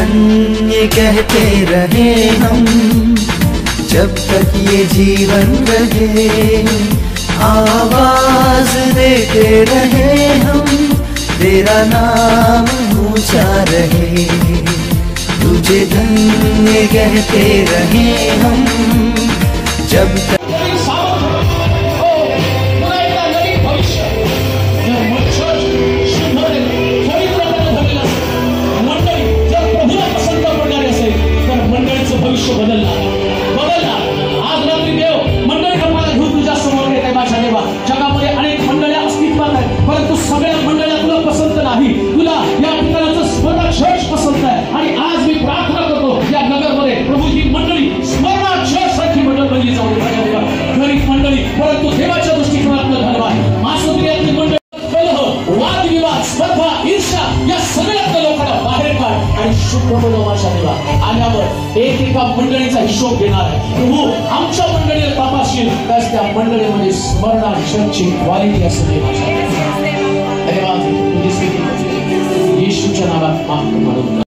धन्य कहते रहे हम, जब तक ये जीवन रहे। आवाज देते रहे हम, तेरा नाम ऊंचा रहे। तुझे धन्य कहते रहे हम, जब तक भविष्य बदलला आज रात्री देव मंडळी कपाळा घेऊन तुझ्या समोर येते माझ्या देवा। जगामध्ये अनेक मंडळ्या अस्तित्वात आहेत, परंतु सगळ्या मंडळ्या तुला पसंत नाही। तुला या ठिकाणाचं स्मरण चर्च पसंत आहे आणि आज मी प्रार्थना करतो या नगरमध्ये प्रभू ही मंडळी स्मरण चर्च सारखी मंडळ बनली जाऊ माझ्या देवा। गरीब मंडळी परंतु देवाच्या दृष्टिकोनातून धन्यवाद। मासोत्रियातली मंडळी वादविवाद स्पर्धा ईर्ष्या या सगळ्या लोकांना बाहेर काढ आणि शुद्ध बनव माझ्या देवा। आल्यावर एकेका मंडळीचा हिशोब घेणार आहे प्रभू। आमच्या मंडळीला तपासशील तर त्या मंडळीमध्ये स्मरणाची क्वालिटी असते माझ्या देवा। धन्यवाद। येशूच्या नावात माफ करा।